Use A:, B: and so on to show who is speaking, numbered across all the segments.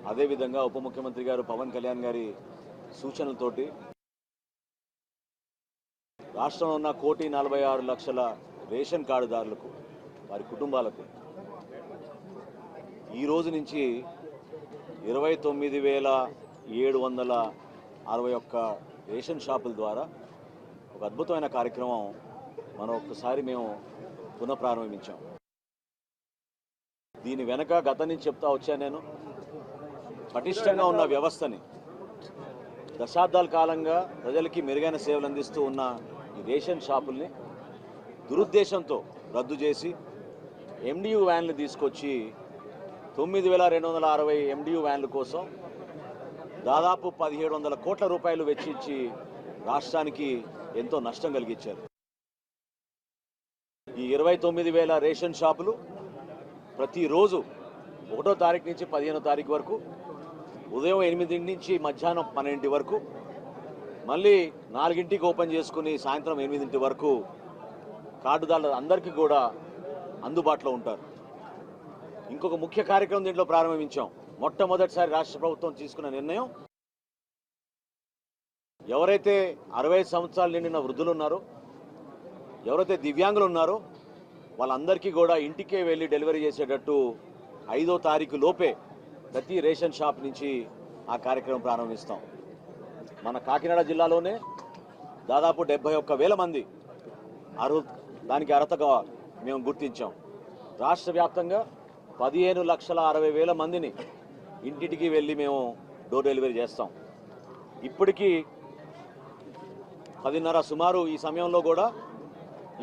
A: అదేవిధంగా ఉప ముఖ్యమంత్రి గారు పవన్ కళ్యాణ్ గారి సూచనలతోటి రాష్ట్రంలో ఉన్న 1,46,00,000 రేషన్ కార్డుదారులకు వారి కుటుంబాలకు ఈ రోజు నుంచి 29,761 రేషన్ షాపుల ద్వారా ఒక అద్భుతమైన కార్యక్రమం మనం ఒక్కసారి మేము పునఃప్రారంభించాం. దీని వెనక గతం నుంచి చెప్తా వచ్చాను నేను. పటిష్టంగా ఉన్న వ్యవస్థని దశాబ్దాల కాలంగా ప్రజలకి మెరుగైన సేవలు అందిస్తూ ఉన్న ఈ రేషన్ షాపుల్ని దురుద్దేశంతో రద్దు చేసి ఎండియు వ్యాన్లు తీసుకొచ్చి 9,260 ఎండియు వ్యాన్ల కోసం దాదాపు 1,700 కోట్ల రూపాయలు వెచ్చించి రాష్ట్రానికి ఎంతో నష్టం కలిగించారు. ఈ 29,000 రేషన్ షాపులు ప్రతిరోజు 1వ తారీఖు నుంచి 15వ తారీఖు వరకు ఉదయం 8 నుంచి మధ్యాహ్నం 12 వరకు, మళ్ళీ 4ంటికి ఓపెన్ చేసుకుని సాయంత్రం 8 వరకు కార్డుదారులు అందరికీ కూడా అందుబాటులో ఉంటారు. ఇంకొక ముఖ్య కార్యక్రమం దీంట్లో ప్రారంభించాం. మొట్టమొదటిసారి రాష్ట్ర ప్రభుత్వం తీసుకున్న నిర్ణయం, ఎవరైతే 65 సంవత్సరాలు నిండిన వృద్ధులు ఉన్నారో, ఎవరైతే దివ్యాంగులు ఉన్నారో వాళ్ళందరికీ కూడా ఇంటికే వెళ్ళి డెలివరీ చేసేటట్టు 5వ తారీఖు లోపే ప్రతి రేషన్ షాప్ నుంచి ఆ కార్యక్రమం ప్రారంభిస్తాం. మన కాకినాడ జిల్లాలోనే దాదాపు 71,000 మంది దానికి అర్హతగా మేము గుర్తించాం. రాష్ట్ర వ్యాప్తంగా 15,60,000 మందిని ఇంటింటికి వెళ్ళి మేము డోర్ డెలివరీ చేస్తాం. ఇప్పటికీ 10:30 సుమారు ఈ సమయంలో కూడా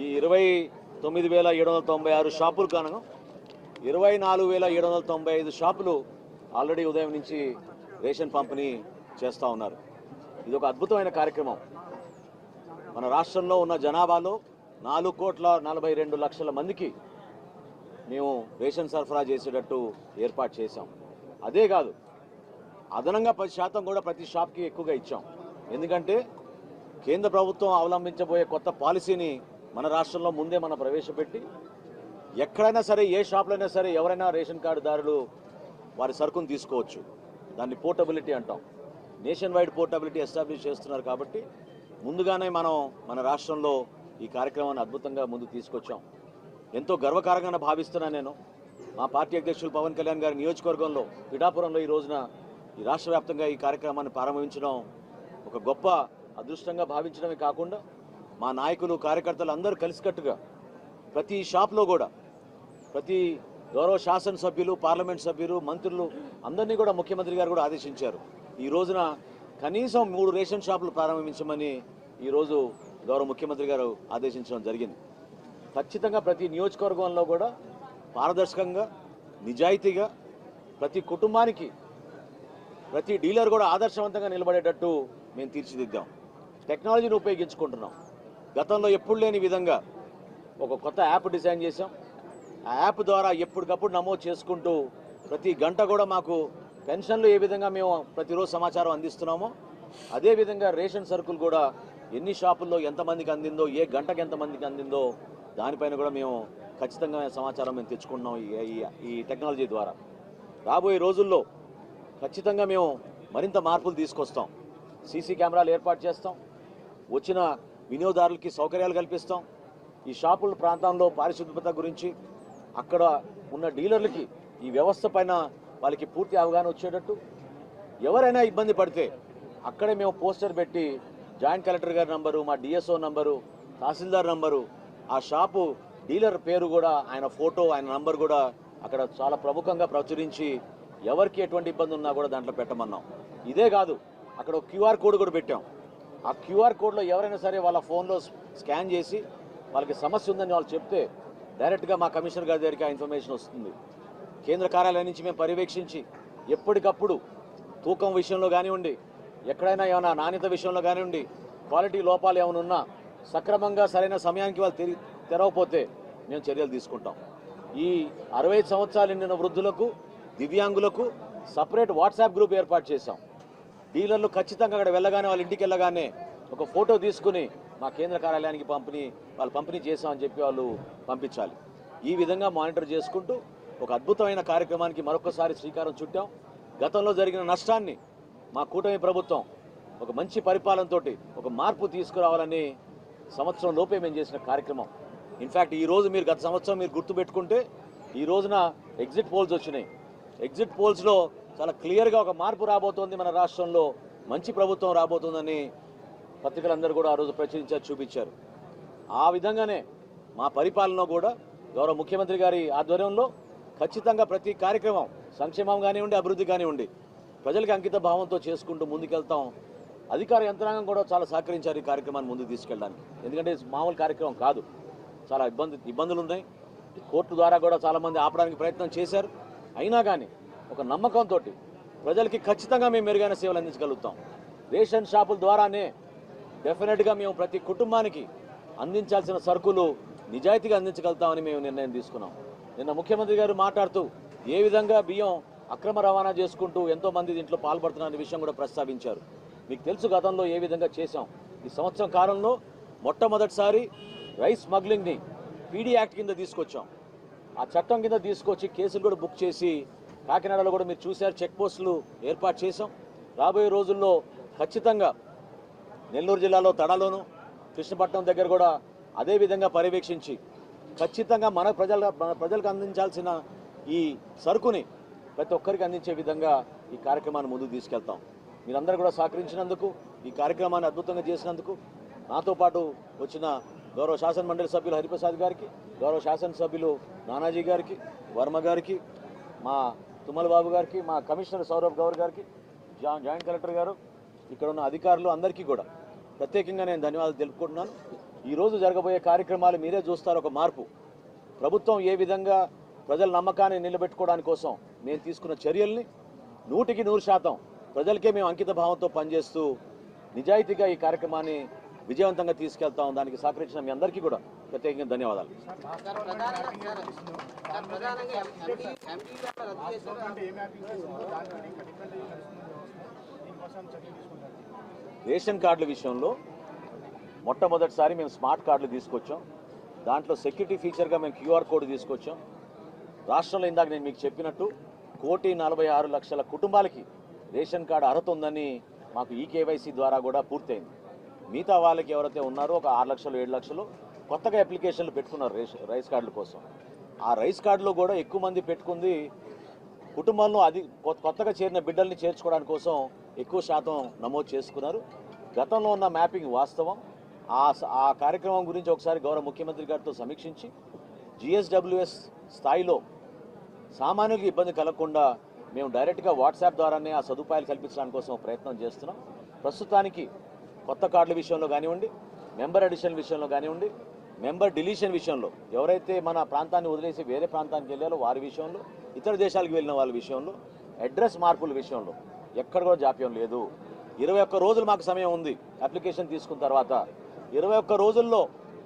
A: ఈ 29,796 షాపులు కాను 24,795 షాపులు ఆల్రెడీ ఉదయం నుంచి రేషన్ పంపిణీ చేస్తూ ఉన్నారు. ఇది ఒక అద్భుతమైన కార్యక్రమం. మన రాష్ట్రంలో ఉన్న జనాభాలో 4,42,00,000 మందికి మేము రేషన్ సరఫరా చేసేటట్టు ఏర్పాటు చేశాం. అదే కాదు, అదనంగా 10% కూడా ప్రతి షాప్కి ఎక్కువగా ఇచ్చాం. ఎందుకంటే కేంద్ర ప్రభుత్వం అవలంబించబోయే కొత్త పాలసీని మన రాష్ట్రంలో ముందే మనం ప్రవేశపెట్టి ఎక్కడైనా సరే, ఏ షాప్లో అయినా సరే ఎవరైనా రేషన్ కార్డుదారులు వారి సరుకును తీసుకోవచ్చు. దాన్ని పోర్టబిలిటీ అంటాం. నేషన్ వైడ్ పోర్టబిలిటీ ఎస్టాబ్లిష్ చేస్తున్నారు కాబట్టి ముందుగానే మనం మన రాష్ట్రంలో ఈ కార్యక్రమాన్ని అద్భుతంగా ముందుకు తీసుకొచ్చాం. ఎంతో గర్వకారంగా భావిస్తున్నాను నేను. మా పార్టీ అధ్యక్షులు పవన్ కళ్యాణ్ గారి నియోజకవర్గంలో పిఠాపురంలో ఈ రోజున ఈ రాష్ట్ర వ్యాప్తంగా ఈ కార్యక్రమాన్ని ప్రారంభించడం ఒక గొప్ప అదృష్టంగా భావించడమే కాకుండా మా నాయకులు కార్యకర్తలు అందరూ కలిసికట్టుగా ప్రతి షాప్లో కూడా ప్రతి గౌరవ శాసనసభ్యులు, పార్లమెంట్ సభ్యులు, మంత్రులు అందరినీ కూడా ముఖ్యమంత్రి గారు కూడా ఆదేశించారు. ఈ రోజున కనీసం 3 రేషన్ షాపులు ప్రారంభించమని ఈరోజు గౌరవ ముఖ్యమంత్రి గారు ఆదేశించడం జరిగింది. ఖచ్చితంగా ప్రతి నియోజకవర్గంలో కూడా పారదర్శకంగా, నిజాయితీగా ప్రతి కుటుంబానికి, ప్రతి డీలర్ కూడా ఆదర్శవంతంగా నిలబడేటట్టు మేము తీర్చిదిద్దాం. టెక్నాలజీని ఉపయోగించుకుంటున్నాం. గతంలో ఎప్పుడు లేని విధంగా ఒక కొత్త యాప్ డిజైన్ చేశాం. ఆ యాప్ ద్వారా ఎప్పటికప్పుడు నమోదు చేసుకుంటూ ప్రతి గంట కూడా మాకు పెన్షన్లు ఏ విధంగా మేము ప్రతిరోజు సమాచారం అందిస్తున్నామో అదేవిధంగా రేషన్ సరుకులు కూడా ఎన్ని షాపుల్లో ఎంతమందికి అందిందో, ఏ గంటకి ఎంతమందికి అందిందో దానిపైన కూడా మేము ఖచ్చితంగా సమాచారం మేము తెచ్చుకుంటున్నాం ఈ టెక్నాలజీ ద్వారా. రాబోయే రోజుల్లో ఖచ్చితంగా మేము మరింత మార్పులు తీసుకొస్తాం. సీసీ కెమెరాలు ఏర్పాటు చేస్తాం. వచ్చిన వినియోగదారులకి సౌకర్యాలు కల్పిస్తాం. ఈ షాపుల ప్రాంతంలో పారిశుభ్రత గురించి అక్కడ ఉన్న డీలర్లకి ఈ వ్యవస్థ పైన వాళ్ళకి పూర్తి అవగాహన వచ్చేటట్టు, ఎవరైనా ఇబ్బంది పడితే అక్కడే మేము పోస్టర్ పెట్టి జాయింట్ కలెక్టర్ గారి నంబరు, మా డిఎస్ఓ నంబరు, తహసీల్దార్ నంబరు, ఆ షాపు డీలర్ పేరు కూడా, ఆయన ఫోటో, ఆయన నంబర్ కూడా అక్కడ చాలా ప్రముఖంగా ప్రచురించి ఎవరికి ఎటువంటి ఇబ్బంది ఉన్నా కూడా దాంట్లో పెట్టమన్నాం. ఇదే కాదు, అక్కడ ఒక క్యూఆర్ కోడ్ కూడా పెట్టాం. ఆ క్యూఆర్ కోడ్లో ఎవరైనా సరే వాళ్ళ ఫోన్లో స్కాన్ చేసి వాళ్ళకి సమస్య ఉందని వాళ్ళు చెప్తే డైరెక్ట్గా మా కమిషనర్ గారి దగ్గరికి ఆ ఇన్ఫర్మేషన్ వస్తుంది. కేంద్ర కార్యాలయం నుంచి మేము పర్యవేక్షించి ఎప్పటికప్పుడు తూకం విషయంలో కానివ్వండి, ఎక్కడైనా ఏమైనా నాణ్యత విషయంలో కానివ్వండి, క్వాలిటీ లోపాలు ఏమైనా ఉన్నా సక్రమంగా సరైన సమయానికి వాళ్ళు తెరవకపోతే మేము చర్యలు తీసుకుంటాం. ఈ 65 సంవత్సరాలు నిండిన వృద్ధులకు, దివ్యాంగులకు సపరేట్ వాట్సాప్ గ్రూప్ ఏర్పాటు చేశాం. డీలర్లు ఖచ్చితంగా అక్కడ వెళ్ళగానే, వాళ్ళ ఇంటికి వెళ్ళగానే ఒక ఫోటో తీసుకుని మా కేంద్ర కార్యాలయానికి వాళ్ళు పంపిణీ చేశామని చెప్పి వాళ్ళు పంపించాలి. ఈ విధంగా మానిటర్ చేసుకుంటూ ఒక అద్భుతమైన కార్యక్రమానికి మరొకసారి శ్రీకారం చుట్టాం. గతంలో జరిగిన నష్టాన్ని మా కూటమి ప్రభుత్వం ఒక మంచి పరిపాలనతో ఒక మార్పు తీసుకురావాలని సంవత్సరం లోపే మేము చేసిన కార్యక్రమం. ఇన్ఫ్యాక్ట్ ఈరోజు మీరు గత సంవత్సరం మీరు గుర్తుపెట్టుకుంటే ఈ రోజున ఎగ్జిట్ పోల్స్ వచ్చినాయి. ఎగ్జిట్ పోల్స్లో చాలా క్లియర్గా ఒక మార్పు రాబోతోంది, మన రాష్ట్రంలో మంచి ప్రభుత్వం రాబోతుందని పత్రికలందరూ కూడా ఆ రోజు ప్రచురించారు, చూపించారు. ఆ విధంగానే మా పరిపాలన కూడా గౌరవ ముఖ్యమంత్రి గారి ఆధ్వర్యంలో ఖచ్చితంగా ప్రతి కార్యక్రమం సంక్షేమం కానివ్వండి, అభివృద్ధి కానివ్వండి, ప్రజలకు అంకిత భావంతో చేసుకుంటూ ముందుకెళ్తాం. అధికార యంత్రాంగం కూడా చాలా సహకరించారు ఈ కార్యక్రమాన్ని ముందుకు తీసుకెళ్ళడానికి. ఎందుకంటే మామూలు కార్యక్రమం కాదు, చాలా ఇబ్బందులు ఉన్నాయి. కోర్టు ద్వారా కూడా చాలామంది ఆపడానికి ప్రయత్నం చేశారు. అయినా కానీ ఒక నమ్మకంతో ప్రజలకి ఖచ్చితంగా మేము మెరుగైన సేవలు అందించగలుగుతాం. రేషన్ షాపుల ద్వారానే డెఫినెట్గా మేము ప్రతి కుటుంబానికి అందించాల్సిన సరుకులు నిజాయితీగా అందించగలుగుతామని మేము నిర్ణయం తీసుకున్నాం. నిన్న ముఖ్యమంత్రి గారు మాట్లాడుతూ ఏ విధంగా బియ్యం అక్రమ రవాణా చేసుకుంటూ ఎంతోమంది దీంట్లో పాల్పడుతున్న విషయం కూడా ప్రస్తావించారు. మీకు తెలుసు గతంలో ఏ విధంగా చేశాం. ఈ సంవత్సరం కాలంలో మొట్టమొదటిసారి రైస్ స్మగ్లింగ్ని పీడీ యాక్ట్ కింద తీసుకొచ్చాం. ఆ చట్టం కింద తీసుకొచ్చి కేసులు కూడా బుక్ చేసి కాకినాడలో కూడా మీరు చూశారు, చెక్ పోస్టులు ఏర్పాటు చేశాం. రాబోయే రోజుల్లో ఖచ్చితంగా నెల్లూరు జిల్లాలో తడలోను, కృష్ణపట్నం దగ్గర కూడా అదే విధంగా పర్యవేక్షించి ఖచ్చితంగా మన ప్రజలకు అందించాల్సిన ఈ సరుకుని ప్రతి ఒక్కరికి అందించే విధంగా ఈ కార్యక్రమాన్ని ముందుకు తీసుకెళ్తాం. మీరందరూ కూడా సహకరించినందుకు, ఈ కార్యక్రమాన్ని అద్భుతంగా చేసినందుకు, నాతో పాటు వచ్చిన గౌరవ శాసన మండలి సభ్యులు హరిప్రసాద్ గారికి, గౌరవ శాసనసభ్యులు నానాజీ గారికి, వర్మ గారికి, మా తుమ్మల బాబు గారికి, మా కమిషనర్ సౌరభ్ గౌర్ గారికి, జాయింట్ కలెక్టర్ గారు, ఇక్కడ ఉన్న అధికారులు అందరికీ కూడా ప్రత్యేకంగా నేను ధన్యవాదాలు తెలుపుకుంటున్నాను. ఈరోజు జరగబోయే కార్యక్రమాలు మీరే చూస్తారు. ఒక మార్పు, ప్రభుత్వం ఏ విధంగా ప్రజల నమ్మకాన్ని నిలబెట్టుకోవడానికి కోసం మేము తీసుకున్న చర్యల్ని 100% ప్రజలకే మేము అంకిత భావంతో పనిచేస్తూ నిజాయితీగా ఈ కార్యక్రమాన్ని విజయవంతంగా తీసుకెళ్తాం. దానికి సహకరించిన మీ అందరికీ కూడా ప్రత్యేకంగా ధన్యవాదాలు. రేషన్ కార్డుల విషయంలో మొట్టమొదటిసారి మేము స్మార్ట్ కార్డులు తీసుకొచ్చాం. దాంట్లో సెక్యూరిటీ ఫీచర్గా మేము QR కోడ్ తీసుకొచ్చాం. రాష్ట్రంలో ఇందాక నేను మీకు చెప్పినట్టు 1,46,00,000 కుటుంబాలకి రేషన్ కార్డు అర్హత ఉందని మాకు ఈకేవైసీ ద్వారా కూడా పూర్తయింది. మిగతా వాళ్ళకి ఎవరైతే ఉన్నారో ఒక 6 లక్షలు 7 లక్షలు కొత్తగా అప్లికేషన్లు పెట్టుకున్నారు రైస్ కార్డుల కోసం. ఆ రైస్ కార్డులో కూడా ఎక్కువ మంది పెట్టుకుంది కుటుంబంలో కొత్తగా చేరిన బిడ్డల్ని చేర్చుకోవడానికి కోసం ఎక్కువ శాతం నమోదు చేసుకున్నారు. గతంలో ఉన్న మ్యాపింగ్ వాస్తవం. ఆ కార్యక్రమం గురించి ఒకసారి గౌరవ ముఖ్యమంత్రి గారితో సమీక్షించి GSWS స్థాయిలో సామాన్యులకు ఇబ్బంది కలగకుండా మేము డైరెక్ట్గా వాట్సాప్ ద్వారానే ఆ సదుపాయాలు కల్పించడానికి కోసం ప్రయత్నం చేస్తున్నాం. ప్రస్తుతానికి కొత్త కార్డుల విషయంలో కానివ్వండి, మెంబర్ అడిషన్ విషయంలో కానివ్వండి, మెంబర్ డిలీషన్ విషయంలో, ఎవరైతే మన ప్రాంతాన్ని వదిలేసి వేరే ప్రాంతానికి వెళ్ళాలో వారి విషయంలో, ఇతర దేశాలకు వెళ్ళిన వాళ్ళ విషయంలో, అడ్రస్ మార్పుల విషయంలో ఎక్కడ కూడా జాప్యం లేదు. 21 రోజులు మాకు సమయం ఉంది. అప్లికేషన్ తీసుకున్న తర్వాత 21 రోజుల్లో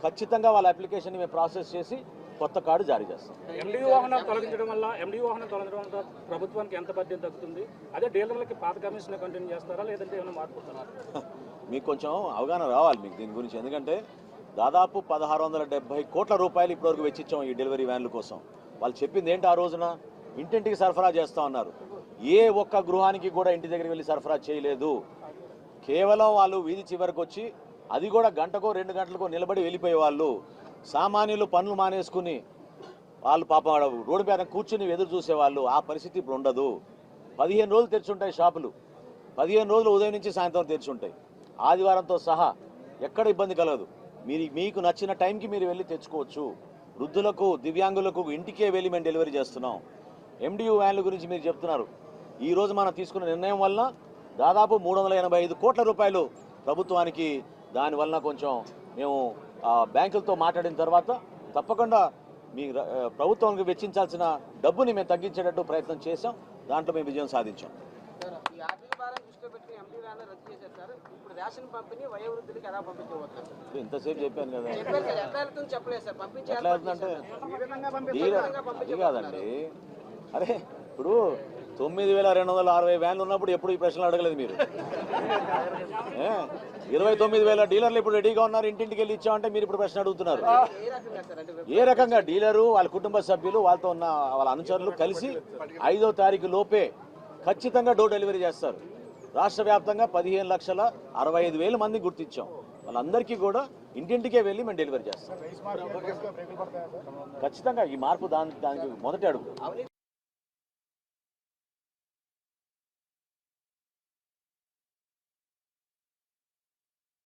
A: ఖచ్చితంగా వాళ్ళ అప్లికేషన్ని మేము ప్రాసెస్ చేసి కొత్త కార్డు జారీ చేస్తాం.
B: ఎండియూ వాహనం తొలగించడం వల్ల ప్రభుత్వానికి ఎంత బాధ్యత తగ్గుతుంది? అదే డీలర్లకి పాత కమిషన్ కంటిన్యూ చేస్తారా, లేదంటే ఏమైనా మార్పుతున్నారా?
A: మీకు కొంచెం అవగాహన రావాలి మీకు దీని గురించి. ఎందుకంటే దాదాపు 1670 కోట్ల రూపాయలు ఇప్పటివరకు వెచ్చించాం ఈ డెలివరీ వ్యాన్ల కోసం. వాళ్ళు చెప్పింది ఏంటి? ఆ రోజున ఇంటింటికి సరఫరా చేస్తా ఉన్నారు. ఏ ఒక్క గృహానికి కూడా ఇంటి దగ్గరికి వెళ్ళి సరఫరా చేయలేదు. కేవలం వాళ్ళు వీధి చివరికి వచ్చి, అది కూడా గంటకో 2 గంటలకో నిలబడి వెళ్ళిపోయేవాళ్ళు. సామాన్యులు పనులు మానేసుకుని వాళ్ళు పాపం రోడ్డు మీద కూర్చుని ఎదురు చూసేవాళ్ళు. ఆ పరిస్థితి ఇప్పుడు ఉండదు. 15 రోజులు తెరిచుంటాయి షాపులు. 15 రోజులు ఉదయం నుంచి సాయంత్రం తెరిచుంటాయి. ఆదివారంతో సహా ఎక్కడ ఇబ్బంది కలగదు. మీకు నచ్చిన టైంకి మీరు వెళ్ళి తెచ్చుకోవచ్చు. వృద్ధులకు, దివ్యాంగులకు ఇంటికే వెళ్ళి మేము డెలివరీ చేస్తున్నాం. MDU వ్యాన్ల గురించి మీరు చెప్తున్నారు. ఈరోజు మనం తీసుకున్న నిర్ణయం వల్ల దాదాపు 385 కోట్ల రూపాయలు ప్రభుత్వానికి, దానివల్ల కొంచెం మేము బ్యాంకులతో మాట్లాడిన తర్వాత తప్పకుండా మీ ప్రభుత్వానికి వెచ్చించాల్సిన డబ్బుని మేము తగ్గించేటట్టు ప్రయత్నం చేశాం. దాంట్లో మేము విజయం సాధించాం. ఇంతసేపు చెప్పాను కదా. ఎట్లా వెళ్తుందంటే అది కాదండి. అరే ఇప్పుడు 9,260 వ్యాన్లు ఉన్నప్పుడు ఎప్పుడు ఈ ప్రశ్నలు అడగలేదు మీరు. 29,000 డీలర్లు ఇప్పుడు రెడీగా ఉన్నారు, ఇంటింటికి వెళ్ళి ఇచ్చామంటే మీరు ఇప్పుడు ప్రశ్న అడుగుతున్నారు. ఏ రకంగా డీలరు, వాళ్ళ కుటుంబ సభ్యులు, వాళ్ళతో ఉన్న వాళ్ళ అనుచరులు కలిసి 5వ తారీఖు లోపే ఖచ్చితంగా డోర్ డెలివరీ చేస్తారు. రాష్ట్ర వ్యాప్తంగా 15,65,000 మంది గుర్తించాం. వాళ్ళందరికీ కూడా ఇంటింటికే వెళ్ళి మేము డెలివరీ చేస్తాం. ఖచ్చితంగా ఈ మార్పు దానికి మొదటి అడుగు.